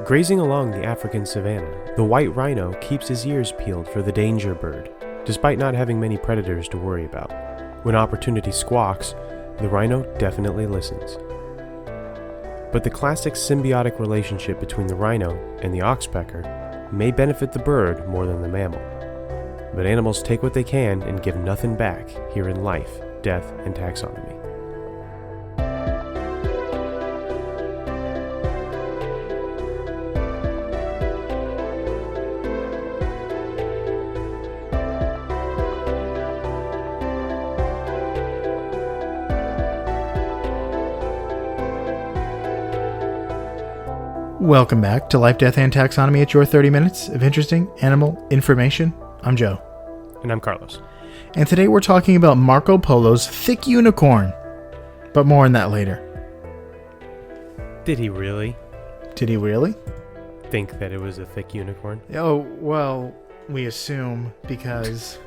Grazing along the African savannah, the white rhino keeps his ears peeled for the danger bird, despite not having many predators to worry about. When opportunity squawks, the rhino definitely listens. But the classic symbiotic relationship between the rhino and the oxpecker may benefit the bird more than the mammal. But animals take what they can and give nothing back here in life, death, and taxonomy. Welcome back to Life, Death, and Taxonomy. It's your 30 minutes of interesting animal information. I'm Joe. And I'm Carlos. And today we're talking about Marco Polo's thick unicorn. But more on that later. Did he really Did he really? think that it was a thick unicorn? Oh, well, we assume because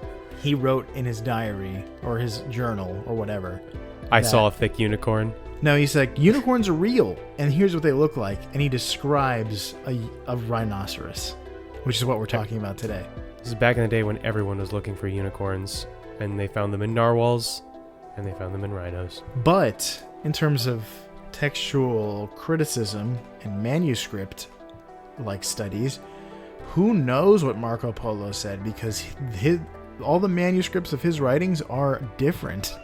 he wrote in his diary or his journal or whatever. I saw a thick unicorn. No, he's like, unicorns are real, and here's what they look like. And he describes a rhinoceros, which is what we're talking about today. This is back in the day when everyone was looking for unicorns, and they found them in narwhals, and they found them in rhinos. But in terms of textual criticism and manuscript-like studies, who knows what Marco Polo said, because all the manuscripts of his writings are different.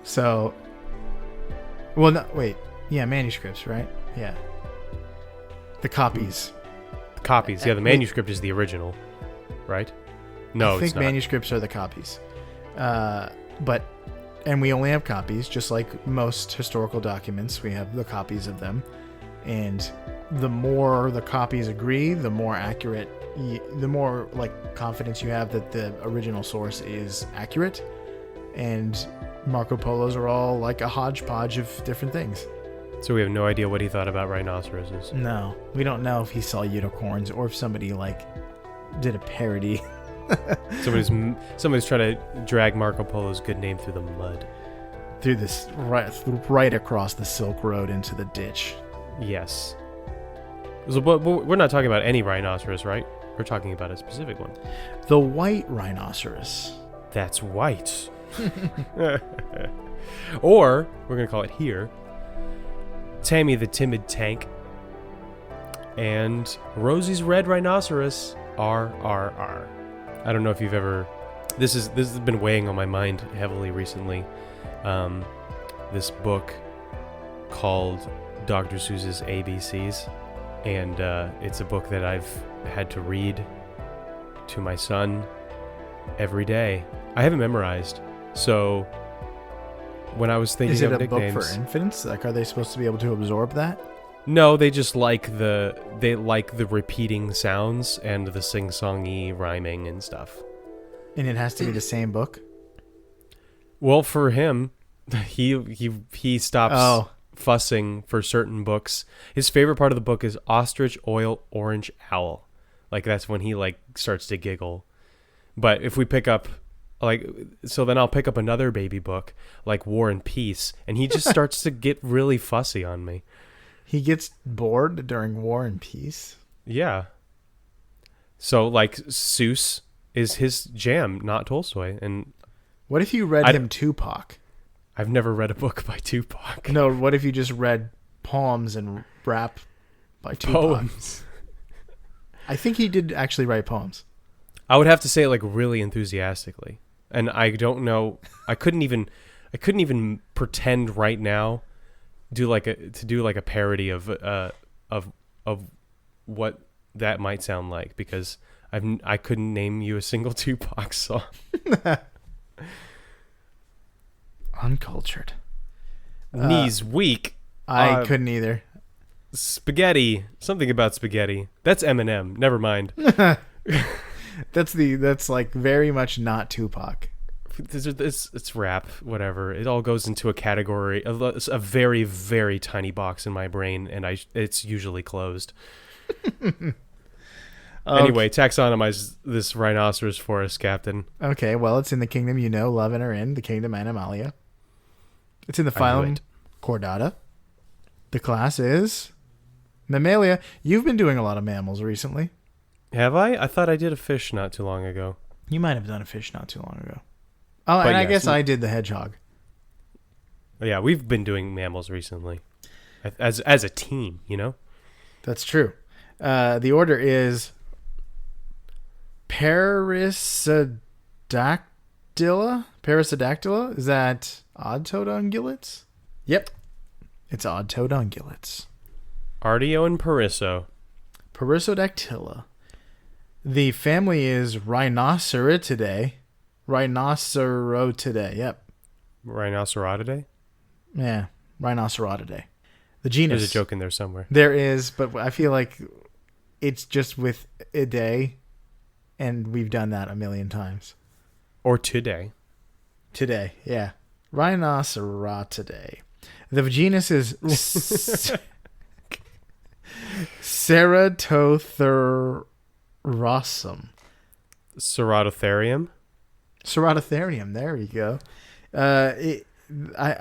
So... Well, no, wait. Yeah, manuscripts, right? Yeah. The copies. The copies. Yeah, the manuscript is the original, right? No, I think it's not. manuscripts are the copies. And we only have copies, just like most historical documents. We have the copies of them. And the more the copies agree, the more accurate, the more like confidence you have that the original source is accurate. And Marco Polos are all like a hodgepodge of different things. So we have no idea what he thought about rhinoceroses. No, we don't know if he saw unicorns or if somebody like did a parody. Somebody's trying to drag Marco Polo's good name through the mud. Through this right across the Silk Road into the ditch. Yes. So, but we're not talking about any rhinoceros, right? We're talking about a specific one. The white rhinoceros. That's white. Or, we're going to call it here, Tammy the Timid Tank and Rosie's Red Rhinoceros, RRR. I don't know if you've ever... This has been weighing on my mind heavily recently. This book called Dr. Seuss's ABCs, and it's a book that I've had to read to my son every day. I haven't memorized. So, when I was thinking of nicknames... Is it a book for infants? Like, are they supposed to be able to absorb that? No, they just like the repeating sounds and the sing-songy rhyming and stuff. And it has to be the same book? Well, for him, he stops fussing for certain books. His favorite part of the book is Ostrich, Oil, Orange, Owl. Like, that's when he, like, starts to giggle. But if we pick up... So then I'll pick up another baby book, like War and Peace, and he just starts to get really fussy on me. He gets bored during War and Peace? Yeah. So, like, Seuss is his jam, not Tolstoy. And what if you read him Tupac? I've never read a book by Tupac. No, what if you just read poems and rap by Tupac? Poems. I think he did actually write poems. I would have to say it, like, really enthusiastically. And I don't know. I couldn't even pretend right now to do a parody of what that might sound like, because I couldn't name you a single Tupac song. Uncultured. Knees weak. I couldn't either. Spaghetti. Something about spaghetti. That's Eminem. Never mind. That's like very much not Tupac. It's rap, whatever. It all goes into a category, a very, very tiny box in my brain, and it's usually closed. Anyway, taxonomize this rhinoceros for us, Captain. Okay, well, it's in the kingdom you know, love, and are in, the kingdom Animalia. It's in the phylum Chordata. The class is Mammalia. You've been doing a lot of mammals recently. Have I? I thought I did a fish not too long ago. You might have done a fish not too long ago. Oh, But and I yes, guess I did the hedgehog. Yeah, we've been doing mammals recently. As a team, you know? That's true. The order is Perissodactyla? Perissodactyla? Is that odd-toed ungulates? Yep. It's odd-toed ungulates. Ardeo and Parisso. Perissodactyla. The family is Rhinocerotidae. Rhinocerotidae, yep. Rhinocerotidae? Yeah, Rhinocerotidae. The genus. There's a joke in there somewhere. There is, but I feel like it's just with a day, and we've done that a million times. Or today. Today, yeah. Rhinocerotidae. The genus is Ceratotherosum. Ceratoptherium? Ceratotherium, there you go. I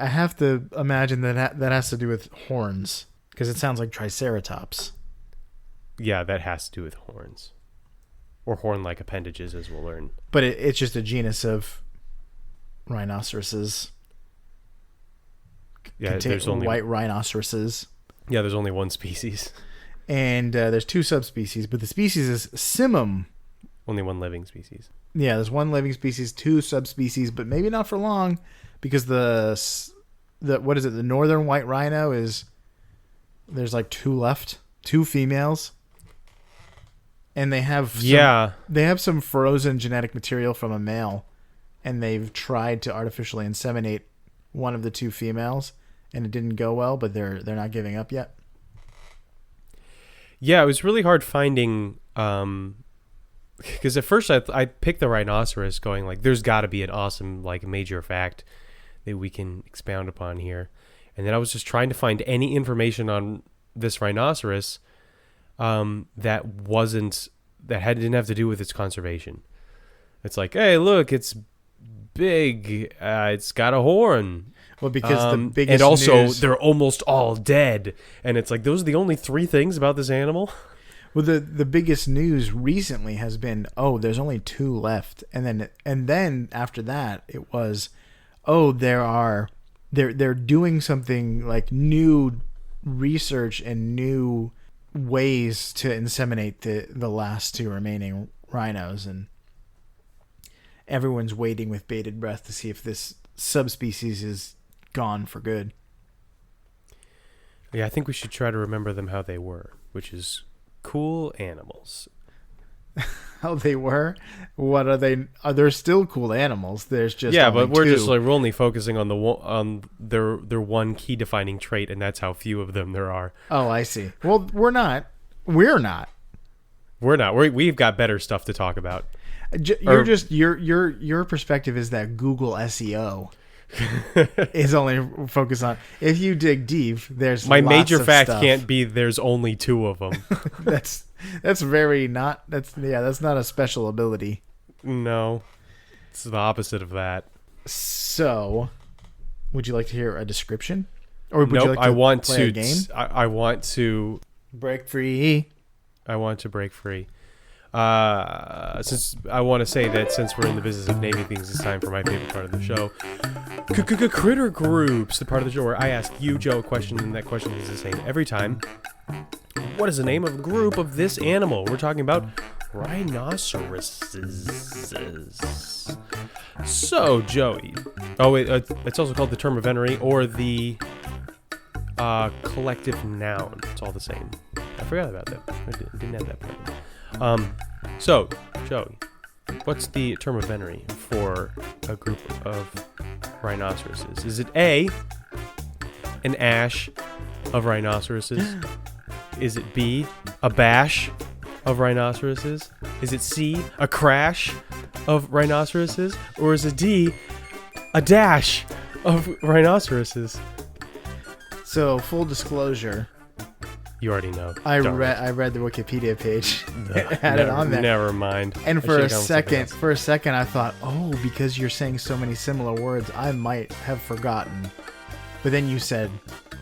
have to imagine that has to do with horns, because it sounds like Triceratops. Yeah, that has to do with horns. Or horn-like appendages, as we'll learn. But it's just a genus of rhinoceroses. Yeah, there's only white rhinoceroses. Yeah, there's only one species. And there's two subspecies, but the species is Simum. Only one living species. Yeah, there's one living species, two subspecies, but maybe not for long, because the what is it? The northern white rhino there's like two left, two females, and they have some frozen genetic material from a male, and they've tried to artificially inseminate one of the two females, and it didn't go well, but they're not giving up yet. Yeah, it was really hard finding. Because at first I picked the rhinoceros, going like, there's got to be an awesome like major fact that we can expound upon here, and then I was just trying to find any information on this rhinoceros that didn't have to do with its conservation. It's like, hey, look, it's big, it's got a horn. Well, because the biggest and also news... they're almost all dead, and it's like, those are the only three things about this animal. Well, the biggest news recently has been, there's only two left, and then after that it was, they're doing something like new research and new ways to inseminate the last two remaining rhinos, and everyone's waiting with bated breath to see if this subspecies is gone for good. Yeah, I think we should try to remember them how they were, which is cool animals. How they were? What are they? They're still cool animals. There's just but we're two. just like, we're only focusing on their one key defining trait, and that's how few of them there are. Oh, I see. Well, we're not. We've got better stuff to talk about. Your perspective is that Google SEO is only focused on, if you dig deep, there's my lots major of fact stuff. can't be there's only two of them. that's not a special ability. No, it's the opposite of that. So, would you like to hear a description, or would you like to I want play to a game? I want to break free. I want to break free. Since I want to say that since we're in the business of naming things, it's time for my favorite part of the show. Critter groups, the part of the show where I ask you, Joe, a question, and that question is the same every time. What is the name of a group of this animal? We're talking about rhinoceroses. So, Joey. It's also called the term of venery or the collective noun. It's all the same. I forgot about that. I didn't have that part. So, Joey, what's the term of venery for a group of rhinoceroses? Is it A, an ash of rhinoceroses? Is it B, a bash of rhinoceroses? Is it C, a crash of rhinoceroses? Or is it D, a dash of rhinoceroses? So, full disclosure, you already know. I read the Wikipedia page. It had it on there. Never mind. And for a second, I thought, because you're saying so many similar words, I might have forgotten. But then you said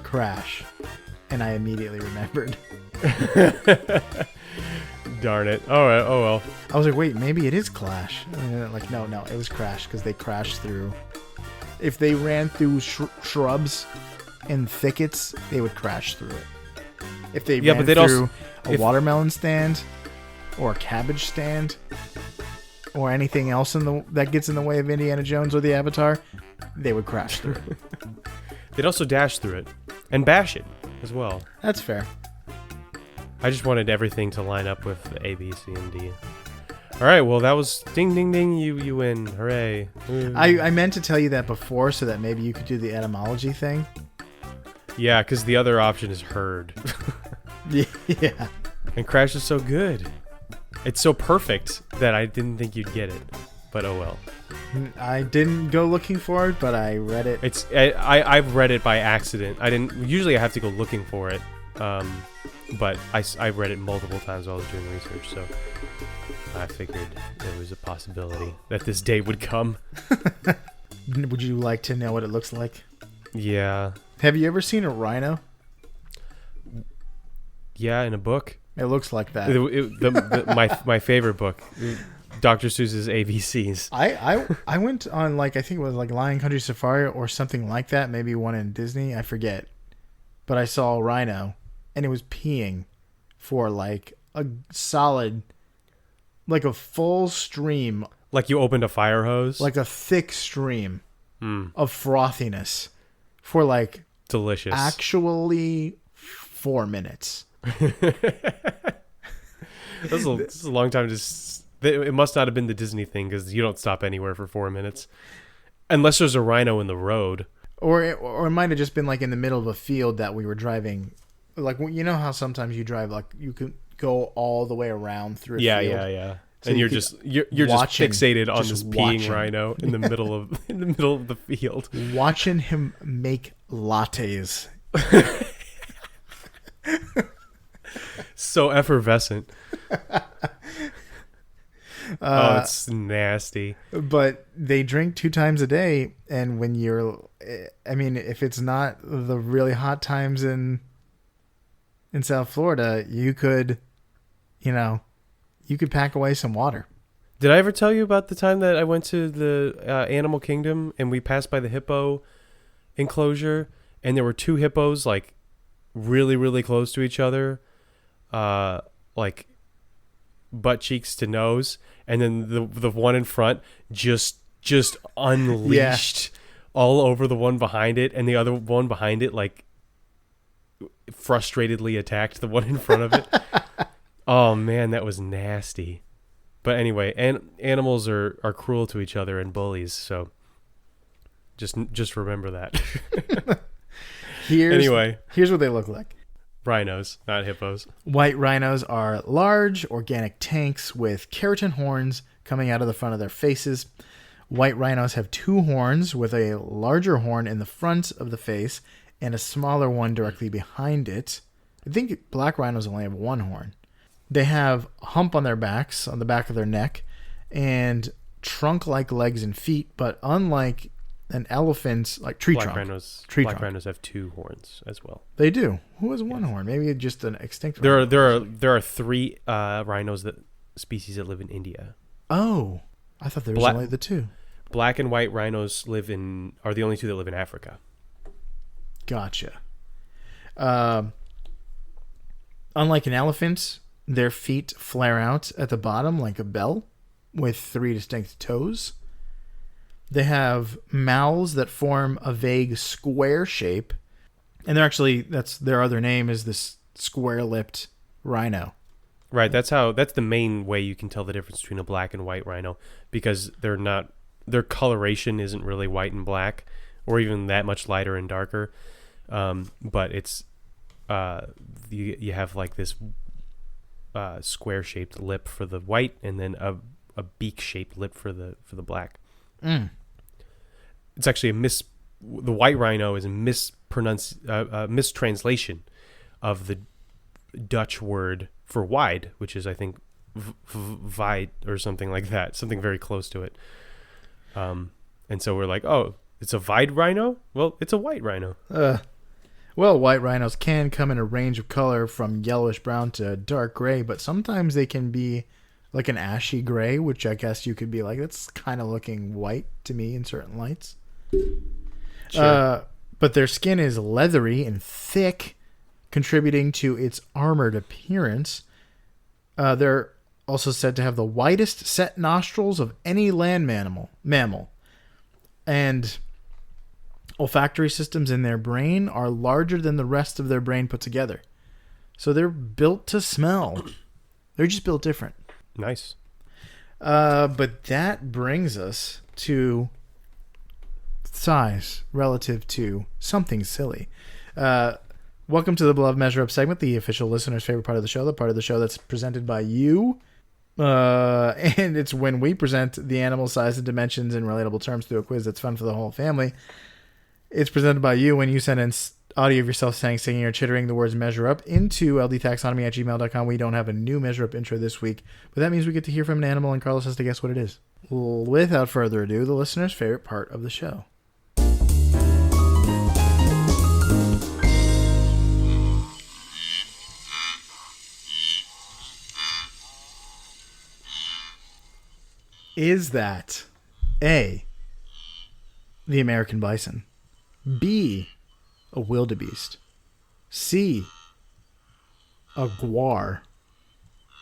crash, and I immediately remembered. Darn it. All right. Oh well. I was like, wait, maybe it is Clash. And then, like, no, it was Crash because they crashed through. If they ran through shrubs and thickets, they would crash through it. If they ran through a watermelon stand or a cabbage stand or anything else that gets in the way of Indiana Jones or the Avatar, they would crash through it. They'd also dash through it and bash it as well. That's fair. I just wanted everything to line up with A, B, C, and D. All right, well, that was ding, ding, ding. You win. Hooray. I meant to tell you that before so that maybe you could do the etymology thing. Yeah, because the other option is herd. Yeah. And Crash is so good. It's so perfect that I didn't think you'd get it. But oh well. I didn't go looking for it, but I read it. I've read it by accident. Usually I have to go looking for it. But I read it multiple times while I was doing research, so I figured there was a possibility that this day would come. Would you like to know what it looks like? Yeah. Have you ever seen a rhino? Yeah, in a book. It looks like that. My favorite book, Dr. Seuss's ABCs. I went on, like, I think it was like Lion Country Safari or something like that, maybe one in Disney, I forget. But I saw a rhino, and it was peeing for like a solid, like a full stream. Like you opened a fire hose? Like a thick stream of frothiness for like delicious. Actually 4 minutes. This is a long time. It must not have been the Disney thing because you don't stop anywhere for 4 minutes. Unless there's a rhino in the road. Or it might have just been like in the middle of a field that we were driving. Like, you know how sometimes you drive, like you could go all the way around through a field? Yeah. So and you're just fixated on this peeing rhino in the middle of the field. Watching him make lattes. So effervescent. Oh, it's nasty. But they drink 2 times a day, and when if it's not the really hot times in South Florida, you could pack away some water. Did I ever tell you about the time that I went to the Animal Kingdom and we passed by the hippo enclosure and there were 2 hippos like really, really close to each other, like butt cheeks to nose, and then the one in front just unleashed all over the one behind it, and the other one behind it like frustratedly attacked the one in front of it. Oh man, that was nasty. But anyway, animals are cruel to each other and bullies, so just remember that. Here's what they look like. Rhinos, not hippos. White rhinos are large, organic tanks with keratin horns coming out of the front of their faces. White rhinos have 2 horns, with a larger horn in the front of the face and a smaller one directly behind it. I think black rhinos only have 1 horn. They have a hump on their backs, on the back of their neck, and trunk-like legs and feet, but unlike an elephant, like tree trunk. Black rhinos have 2 horns as well. They do. Who has 1 horn? Maybe just an extinct. There are 3 rhinos species that live in India. Oh, I thought there was only the 2. Black and white rhinos are the only 2 that live in Africa. Gotcha. Unlike an elephant, their feet flare out at the bottom like a bell, with 3 distinct toes. They have mouths that form a vague square shape, and that's their other name is this square-lipped rhino. Right, that's the main way you can tell the difference between a black and white rhino, because their coloration isn't really white and black, or even that much lighter and darker. But it's you have like this square-shaped lip for the white, and then a beak-shaped lip for the black. It's actually the white rhino is a mistranslation of the Dutch word for wide, which is, I think, wide or something like that, something very close to it. And so we're like, oh, it's a wide rhino? Well, it's a white rhino. Well, white rhinos can come in a range of color from yellowish brown to dark gray, but sometimes they can be like an ashy gray, which I guess you could be like, that's kind of looking white to me in certain lights. Sure. But their skin is leathery and thick, contributing to its armored appearance. They're also said to have the widest set nostrils of any land mammal. And olfactory systems in their brain are larger than the rest of their brain put together. So they're built to smell. They're just built different. Nice. But that brings us to size relative to something silly. Welcome to the Beloved Measure Up segment, the official listener's favorite part of the show, the part of the show that's presented by you. And it's when we present the animal size and dimensions in relatable terms through a quiz that's fun for the whole family. It's presented by you when you send in audio of yourself saying, singing, or chittering the words measure up into ldtaxonomy@gmail.com. We don't have a new measure up intro this week, but that means we get to hear from an animal and Carlos has to guess what it is. Without further ado, the listener's favorite part of the show. Is that A, the American bison, B, a wildebeest, C, a guar,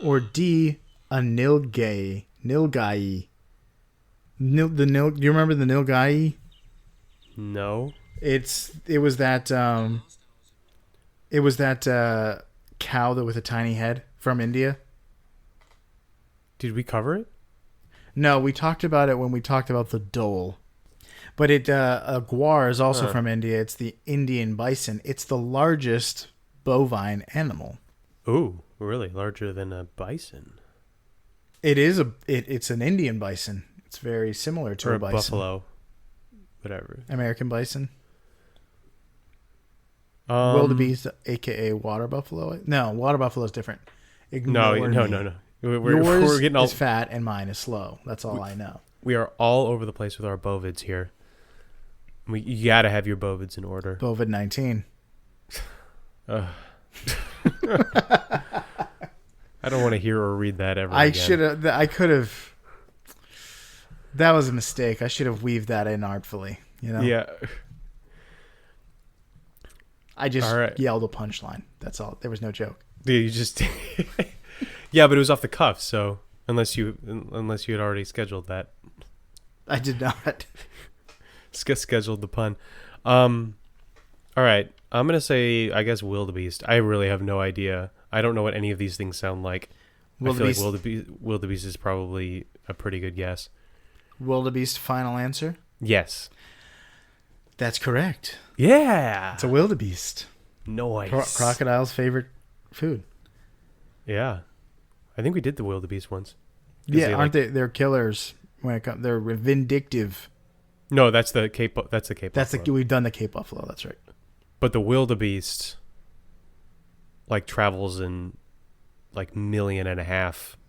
or D, a nilgai? Do you remember the nilgai? No. It was that cow that with a tiny head from India. Did we cover it? No, we talked about it when we talked about the dhole. But a guar is also from India. It's the Indian bison. It's the largest bovine animal. Ooh, really? Larger than a bison? It's an Indian bison. It's very similar to or a bison. Buffalo. Whatever. American bison. Um, Wildebeest, a.k.a. water buffalo. No, water buffalo is different. No. Yours We're getting all... is fat and mine is slow. That's all I know. We are all over the place with our bovids here. You gotta have your bovids in order. COVID-19. I don't want to hear or read that ever again. I could have. That was a mistake. I should have weaved that in artfully. You know? Yeah. I just yelled a punchline. That's all. There was no joke. Dude, you just... Yeah, but it was off the cuff, so unless you had already scheduled that. I did not. Scheduled the pun. All right. I'm going to say, I guess, wildebeest. I really have no idea. I don't know what any of these things sound like. Wildebeest. I feel like wildebeest is probably a pretty good guess. Wildebeest, final answer? Yes. That's correct. Yeah. It's a wildebeest. Nice. Crocodile's favorite food. Yeah. I think we did the wildebeest once. Yeah, aren't they? They're killers when it comes. They're vindictive. No, that's the Cape. That's the Cape. Buffalo. We've done the Cape Buffalo. That's right. But the wildebeest, like, travels in like 1.5 million.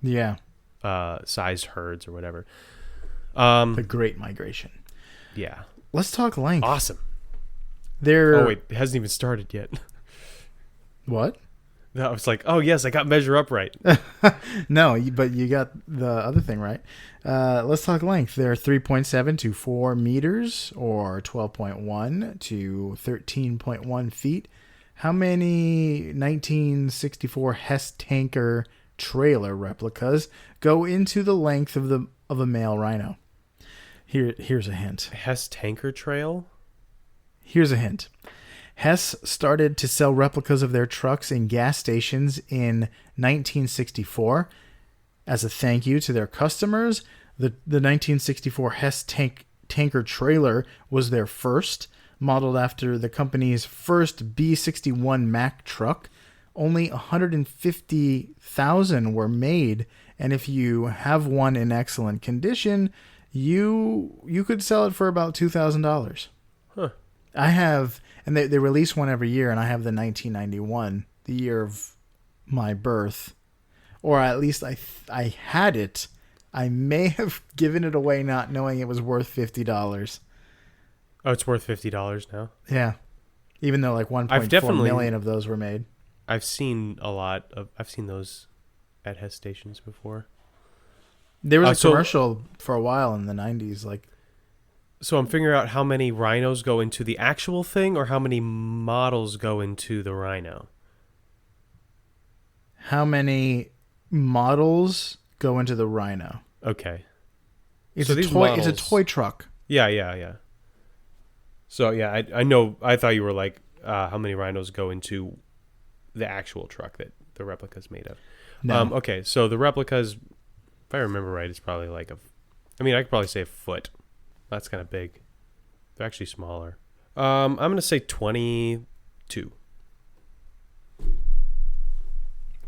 Yeah. Sized herds or whatever. The Great Migration. Yeah. Let's talk length. Awesome. Oh wait, it hasn't even started yet. What? I was like, oh yes, I got measure up right. No, but you got the other thing right. Let's talk length. They're 3.7 to 4 meters, or 12.1 to 13.1 feet. How many 1964 Hess tanker trailer replicas go into the length of a male rhino? Here's a hint. Hess tanker trail? Here's a hint. Hess started to sell replicas of their trucks in gas stations in 1964. As a thank you to their customers, the 1964 Hess tanker trailer was their first, modeled after the company's first B-61 Mack truck. Only 150,000 were made, and if you have one in excellent condition, you could sell it for about $2,000. Huh. I have... And they release one every year, and I have the 1991, the year of my birth. Or at least I had it. I may have given it away not knowing it was worth $50. Oh, it's worth $50 now? Yeah. Even though like 1.4 million of those were made. I've seen those at Hess stations before. There was a commercial for a while in the 90s. So I'm figuring out how many rhinos go into the actual thing or how many models go into the Rhino. How many models go into the Rhino? Okay. It's a toy truck. Yeah. So yeah, I know. I thought you were like, how many rhinos go into the actual truck that the replica's made of? No. Okay, so the replicas, if I remember right, it's probably like I could probably say a foot. That's kind of big. They're actually smaller. I'm gonna say 22.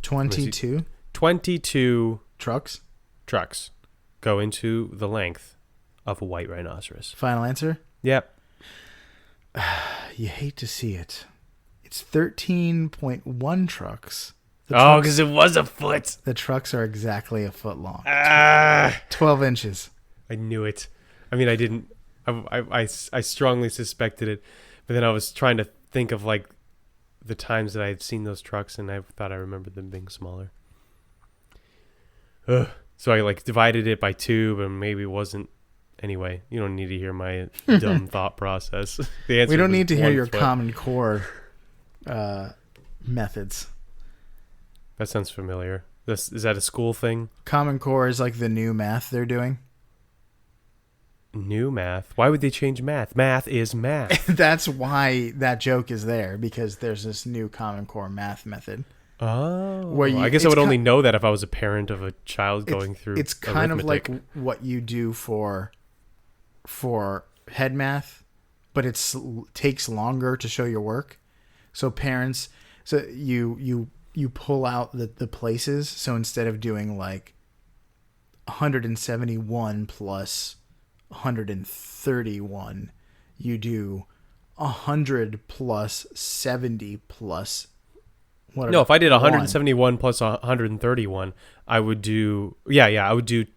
22? 22 trucks go into the length of a white rhinoceros. Final answer? Yep. You hate to see it. It's 13.1 trucks. Because it was a foot. The trucks are exactly a foot long. 12 inches. I knew it. I mean, I didn't. I strongly suspected it, but then I was trying to think of like the times that I had seen those trucks, and I thought I remembered them being smaller. Ugh. So I like divided it by 2, but maybe it wasn't. Anyway, you don't need to hear my dumb thought process. The answer. We don't need to hear your foot. Common Core methods. That sounds familiar. Is that a school thing? Common Core is like the new math they're doing. New math? Why would they change math? Math is math. That's why that joke is there, because there's this new Common Core math method. Oh. I guess I would only know that if I was a parent of a child going through It's kind arithmetic. of like what you do for head math, but it takes longer to show your work. So parents, you pull out the places. So instead of doing like 171 plus 131, you do 100 plus 70 plus whatever. No, if I did 171 plus 131, I would do I would do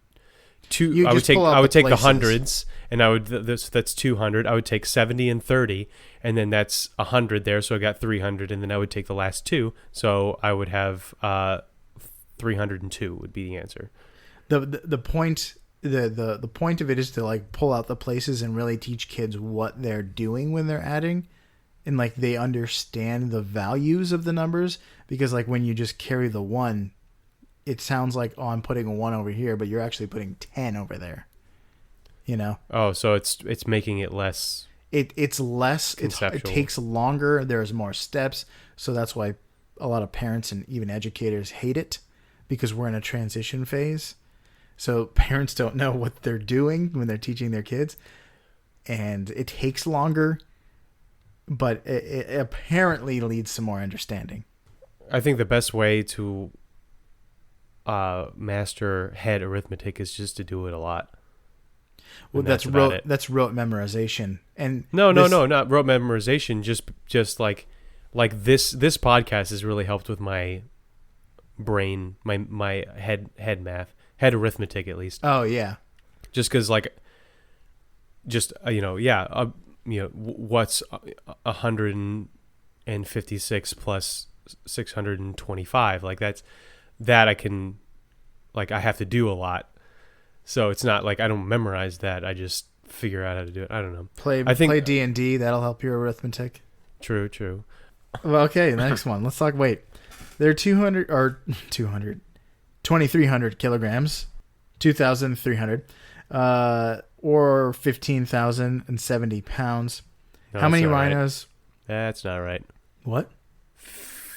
two. I would take the hundreds, and I would that's 200. I would take 70 and 30, and then that's 100 there, so I got 300, and then I would take the last 2, so I would have 302 would be the answer. The point the point of it is to like pull out the places and really teach kids what they're doing when they're adding, and like they understand the values of the numbers, because like when you just carry the 1, it sounds like, oh, I'm putting a 1 over here, but you're actually putting 10 over there. You know? Oh, so it's making it less. It's less. It takes longer. There's more steps. So that's why a lot of parents and even educators hate it, because we're in a transition phase. So parents don't know what they're doing when they're teaching their kids, and it takes longer, but it apparently leads to more understanding. I think the best way to master head arithmetic is just to do it a lot. Well, that's rote memorization. And no, not rote memorization. Just like this podcast has really helped with my brain, my head math, head arithmetic at least. Oh yeah. Just because what's 156 plus 625? Like that I can, like, I have to do a lot. So it's not like I don't memorize that. I just figure out how to do it. I don't know. Play D&D. That'll help your arithmetic. True. Well, okay, next one. Let's talk weight. They're 2,300 kilograms, 2,300, or 15,070 pounds. No, how many rhinos? Right. That's not right. What?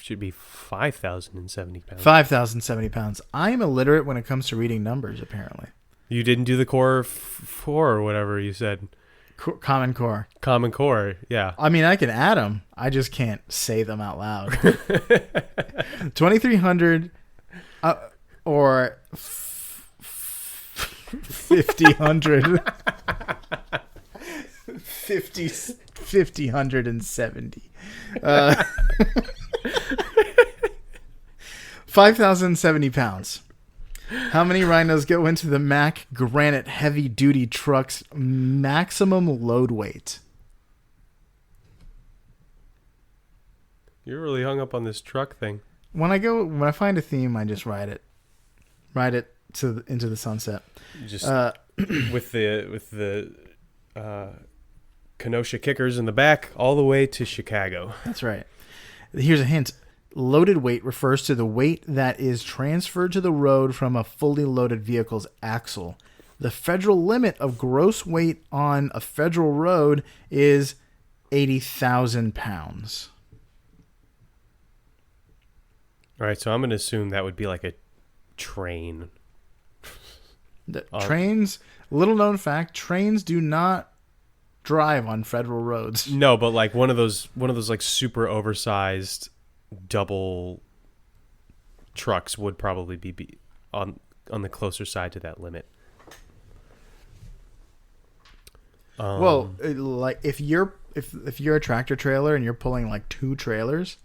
Should be 5,070 pounds. 5,070 pounds. I'm illiterate when it comes to reading numbers, apparently. You didn't do the core 4 or whatever you said. Common Core. Common Core, yeah. I mean, I can add them. I just can't say them out loud. 2,300 or 5,000. 5,070. 5,070 pounds. How many rhinos go into the Mack Granite heavy duty truck's maximum load weight? You're really hung up on this truck thing. When I find a theme, I just ride it into the sunset. Just with the Kenosha Kickers in the back, all the way to Chicago. That's right. Here's a hint. Loaded weight refers to the weight that is transferred to the road from a fully loaded vehicle's axle. The federal limit of gross weight on a federal road is 80,000 pounds. All right, so I'm going to assume that would be like a train. Trains, little known fact, trains do not drive on federal roads. No, but like one of those like super oversized double trucks would probably be on the closer side to that limit. Well, like if you're a tractor trailer and you're pulling like 2 trailers,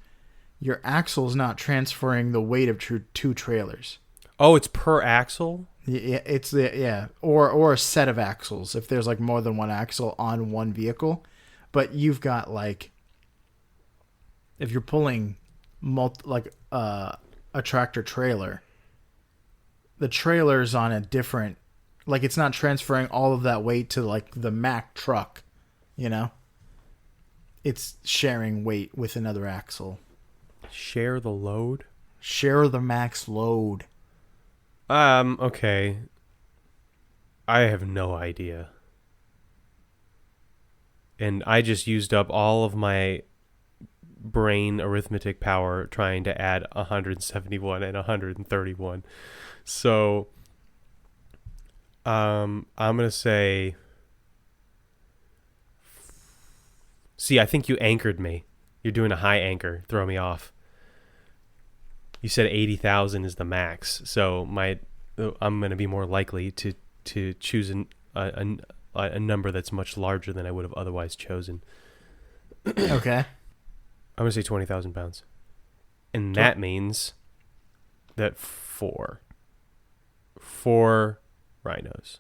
your axle's not transferring the weight of two trailers. Oh, it's per axle? Yeah, or a set of axles if there's like more than one axle on one vehicle. But you've got like, if you're pulling a tractor trailer, the trailer's on a different, like it's not transferring all of that weight to like the Mack truck, you know? It's sharing weight with another axle. Share the load? Share the max load. Okay. I have no idea. And I just used up all of my brain arithmetic power trying to add 171 and 131. So, I'm going to say... See, I think you anchored me. You're doing a high anchor. Throw me off. You said 80,000 is the max, so I'm going to be more likely to choose a number that's much larger than I would have otherwise chosen. Okay. I'm going to say 20,000 pounds. And that means that 4 rhinos.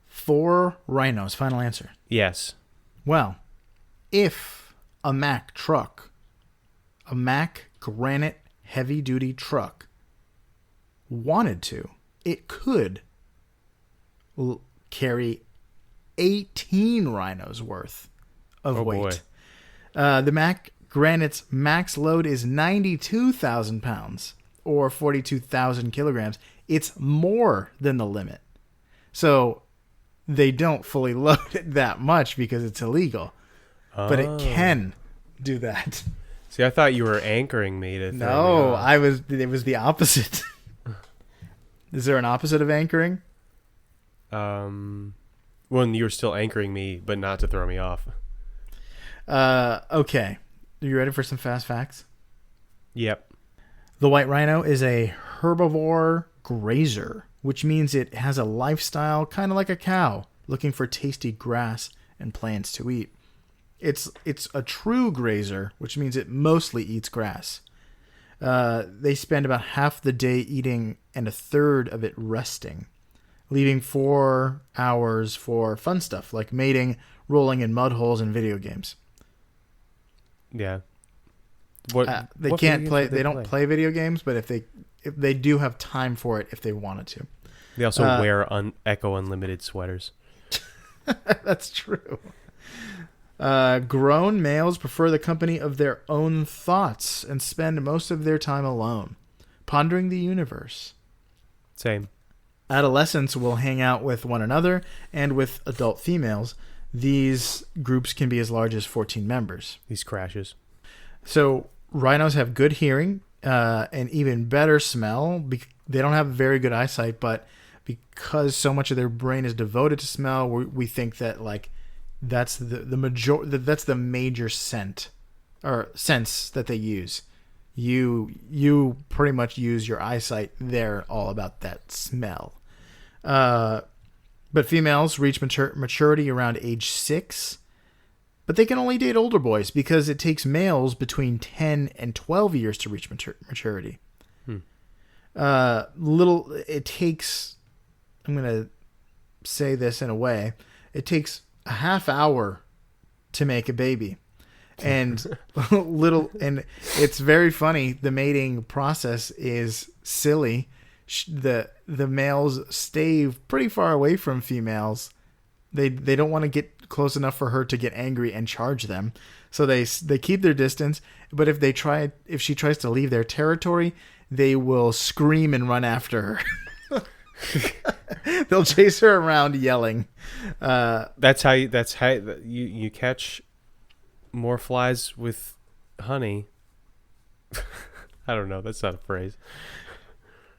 4 rhinos, final answer. Yes. Well, if a Mack truck, a Mack Granite heavy-duty truck, wanted to, it could carry 18 rhinos worth of weight. Boy. The Mack Granite's max load is 92,000 pounds or 42,000 kilograms. It's more than the limit. So they don't fully load it that much because it's illegal. Oh. But it can do that. See, I thought you were anchoring me to. No, it was the opposite. Is there an opposite of anchoring? Well, you were still anchoring me, but not to throw me off. Okay. Are you ready for some fast facts? Yep. The white rhino is a herbivore grazer, which means it has a lifestyle kind of like a cow, looking for tasty grass and plants to eat. It's a true grazer, which means it mostly eats grass. They spend about half the day eating and a third of it resting, leaving 4 hours for fun stuff like mating, rolling in mud holes, and video games. Yeah. They can't play. They don't play video games, but if they do have time for it, if they wanted to. They also wear Echo Unlimited sweaters. That's true. Grown males prefer the company of their own thoughts and spend most of their time alone, pondering the universe. Same. Adolescents will hang out with one another, and with adult females, these groups can be as large as 14 members. These crashes. So rhinos have good hearing and even better smell. They don't have very good eyesight, but because so much of their brain is devoted to smell, we think that like that's that's the major sense that they use. You pretty much use your eyesight. They're all about that smell. But females reach maturity around age 6. But they can only date older boys because it takes males between 10 and 12 years to reach maturity. It takes, I'm going to say this in a way, it takes a half hour to make a baby. and and it's very funny. The mating process is silly. The males stay pretty far away from females. They don't want to get close enough for her to get angry and charge them. So they keep their distance, but if she tries to leave their territory, they will scream and run after her. They'll chase her around yelling. That's how you catch more flies with honey. I don't know. That's not a phrase.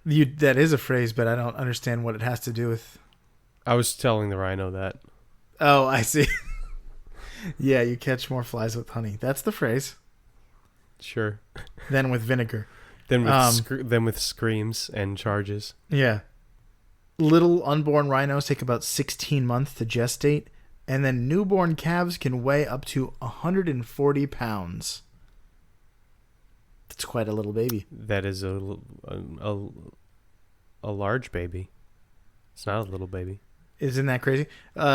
That is a phrase, but I don't understand what it has to do with. I was telling the rhino that. Oh, I see. Yeah, you catch more flies with honey. That's the phrase. Sure. Than with vinegar. Then with screams and charges. Yeah. Little unborn rhinos take about 16 months to gestate, and then newborn calves can weigh up to 140 pounds. That's quite a little baby. That is a large baby. It's not a little baby. Isn't that crazy? When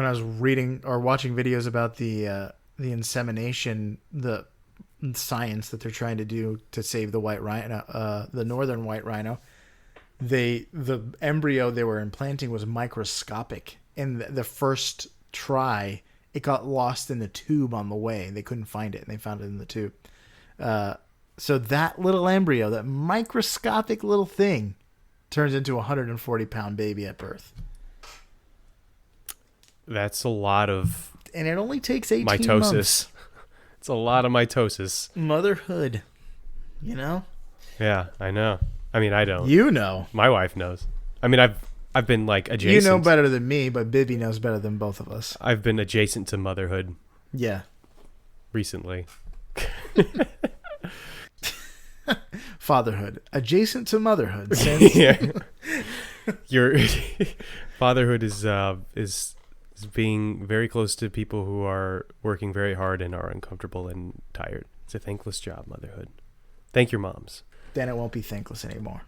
I was reading or watching videos about the insemination, the science that they're trying to do to save the white rhino, the northern white rhino, the embryo they were implanting was microscopic. In the first try, it got lost in the tube on the way. They couldn't find it, and they found it in the tube. So that little embryo, that microscopic little thing, turns into a 140-pound baby at birth. That's a lot of... And it only takes 18 mitosis. months. It's a lot of mitosis. Motherhood. You know? Yeah, I know. I mean, I don't. You know. My wife knows. I mean, I've been like adjacent. You know better than me, but Bibby knows better than both of us. I've been adjacent to motherhood. Yeah. Recently. Fatherhood. Adjacent to motherhood. Since... Yeah. Your fatherhood is being very close to people who are working very hard and are uncomfortable and tired. It's a thankless job, motherhood. Thank your moms. Then it won't be thankless anymore.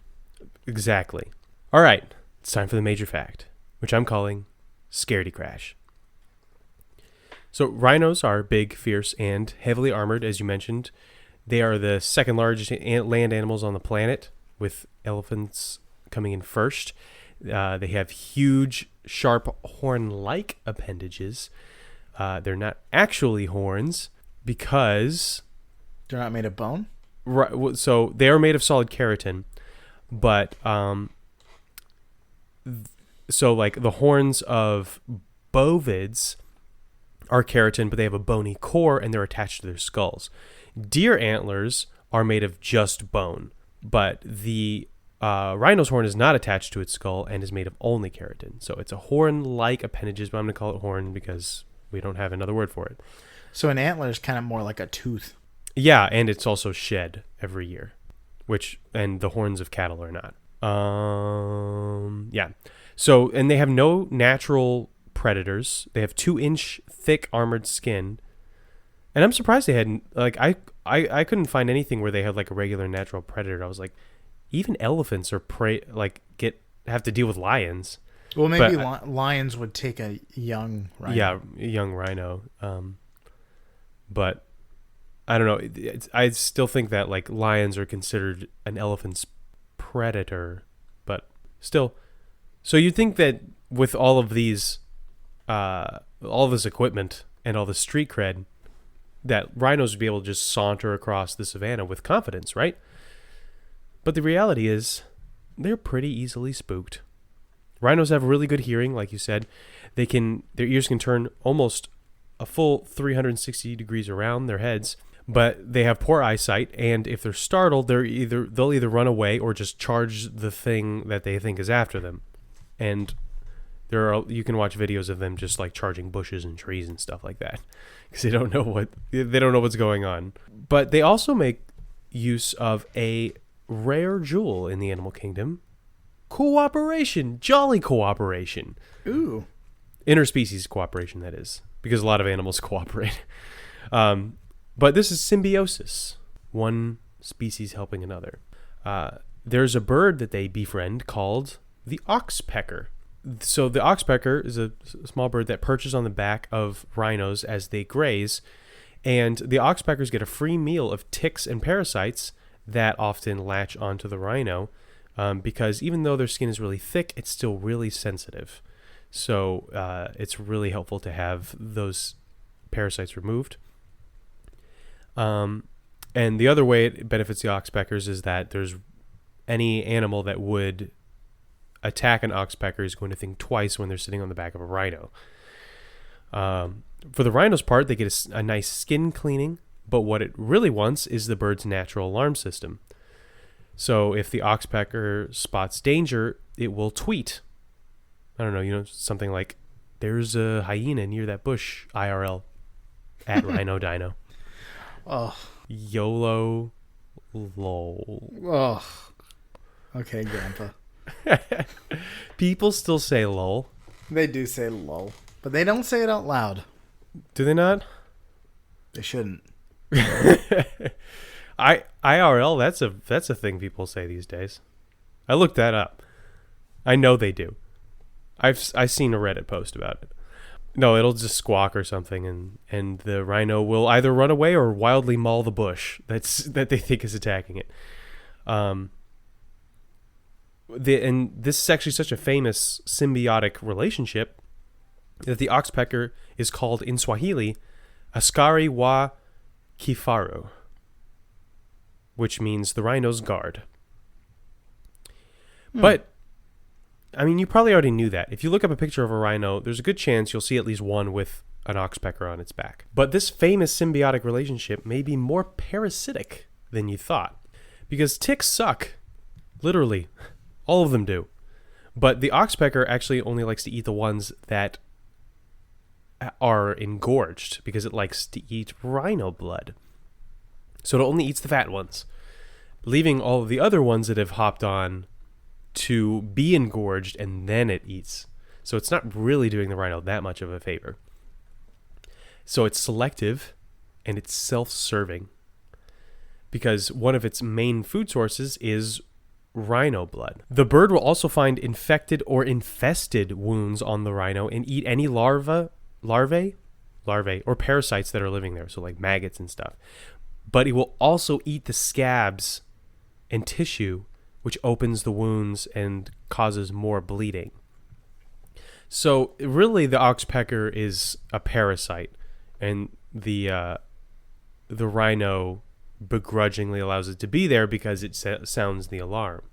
Exactly. All right. It's time for the major fact, which I'm calling Scaredy Crash. So rhinos are big, fierce, and heavily armored, as you mentioned. They are the second largest land animals on the planet, with elephants coming in first. They have huge, sharp horn-like appendages. They're not actually horns because... They're not made of bone? Right. So they are made of solid keratin, but so like the horns of bovids are keratin, but they have a bony core and they're attached to their skulls. Deer antlers are made of just bone, but the rhino's horn is not attached to its skull and is made of only keratin. So it's a horn-like appendages, but I'm going to call it horn because we don't have another word for it. So an antler is kind of more like a tooth. Yeah, and it's also shed every year, and the horns of cattle are not. Yeah. So, and they have no natural predators. They have 2-inch thick armored skin. And I'm surprised they hadn't, like, I couldn't find anything where they had like a regular natural predator. I was like, even elephants are have to deal with lions. Well, maybe lions would take a young rhino. Yeah, a young rhino. But I don't know. I still think that like lions are considered an elephant's predator, but still. So you'd think that with all of these, all this equipment and all the street cred, that rhinos would be able to just saunter across the savannah with confidence, right? But the reality is, they're pretty easily spooked. Rhinos have really good hearing, like you said. Their ears can turn almost a full 360 degrees around their heads, but they have poor eyesight, and if they're startled, they'll either run away or just charge the thing that they think is after them. And you can watch videos of them just like charging bushes and trees and stuff like that because they don't know what's going on. But they also make use of a rare jewel in the animal kingdom: cooperation, jolly cooperation. Ooh, interspecies cooperation, that is, because a lot of animals cooperate. But this is symbiosis, one species helping another. There's a bird that they befriend called the oxpecker. So the oxpecker is a small bird that perches on the back of rhinos as they graze, and the oxpeckers get a free meal of ticks and parasites that often latch onto the rhino, because even though their skin is really thick, it's still really sensitive. So it's really helpful to have those parasites removed. And the other way it benefits the oxpeckers is that there's any animal that would attack an oxpecker is going to think twice when they're sitting on the back of a rhino. For the rhino's part, they get a nice skin cleaning, but what it really wants is the bird's natural alarm system. So if the oxpecker spots danger, it will tweet. I don't know, something like, "There's a hyena near that bush, IRL, at Rhino Dino." Oh. YOLO, lol. Oh. Okay, Grandpa. People still say lol. They do say lol, but they don't say it out loud. Do they not? They shouldn't. IRL, that's a thing people say these days. I looked that up. I know they do. I've seen a Reddit post about it. No, it'll just squawk or something, and the rhino will either run away or wildly maul the bush that they think is attacking it. And this is actually such a famous symbiotic relationship that the oxpecker is called in Swahili askari wa kifaru, which means the rhino's guard. But I mean, you probably already knew that. If you look up a picture of a rhino, there's a good chance you'll see at least one with an oxpecker on its back. But this famous symbiotic relationship may be more parasitic than you thought, because ticks suck. Literally. All of them do. But the oxpecker actually only likes to eat the ones that are engorged, because it likes to eat rhino blood. So it only eats the fat ones, leaving all of the other ones that have hopped on to be engorged, and then it eats. So it's not really doing the rhino that much of a favor. So it's selective and it's self-serving, because one of its main food sources is rhino blood. The bird will also find infected or infested wounds on the rhino and eat any larvae or parasites that are living there, so like maggots and stuff. But it will also eat the scabs and tissue, which opens the wounds and causes more bleeding. So really the oxpecker is a parasite, and the rhino begrudgingly allows it to be there because it sounds the alarm.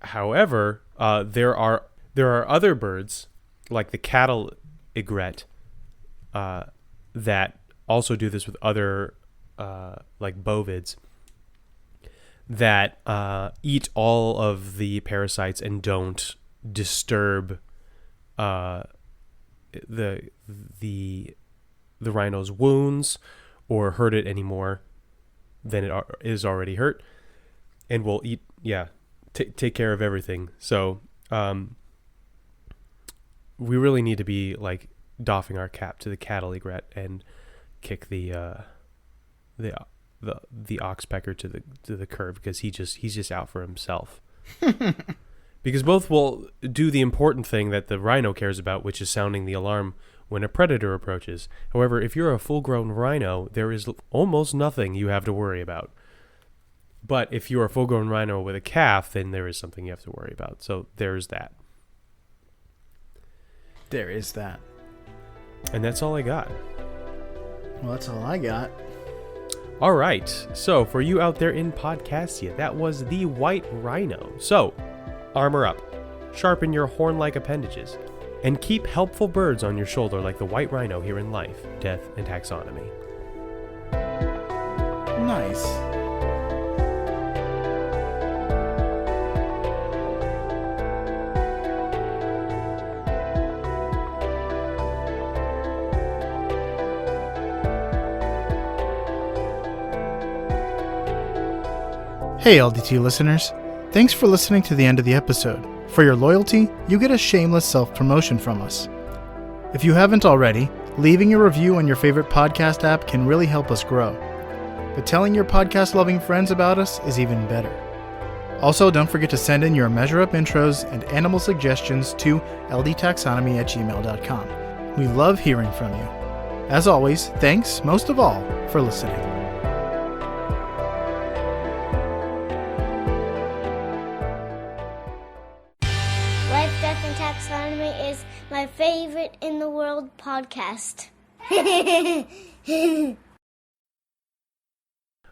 However, there are other birds, like the cattle egret, that also do this with other like bovids, that eat all of the parasites and don't disturb the rhino's wounds or hurt it any more than it is already hurt, and will eat, take care of everything. So we really need to be like doffing our cap to the cattle egret and kick the oxpecker to the curb, because he's just out for himself. Because both will do the important thing that the rhino cares about, which is sounding the alarm when a predator approaches. However, if you're a full-grown rhino, there is almost nothing you have to worry about. But if you're a full-grown rhino with a calf, then there is something you have to worry about. So there's that. There is that. And that's all I got. Well, that's all I got. All right. So for you out there in Podcastia, that was the white rhino. So armor up, sharpen your horn-like appendages, and keep helpful birds on your shoulder like the white rhino here in Life, Death, and Taxonomy. Nice. Hey LDT listeners, thanks for listening to the end of the episode. For your loyalty, you get a shameless self-promotion from us. If you haven't already, leaving a review on your favorite podcast app can really help us grow. But telling your podcast-loving friends about us is even better. Also, don't forget to send in your Measure Up intros and animal suggestions to ldtaxonomy@gmail.com. We love hearing from you. As always, thanks, most of all, for listening. Life, Death, and Taxonomy is my favorite in the world podcast.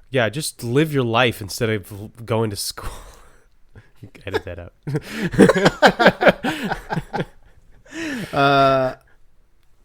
Yeah, just live your life instead of going to school. Edit that out.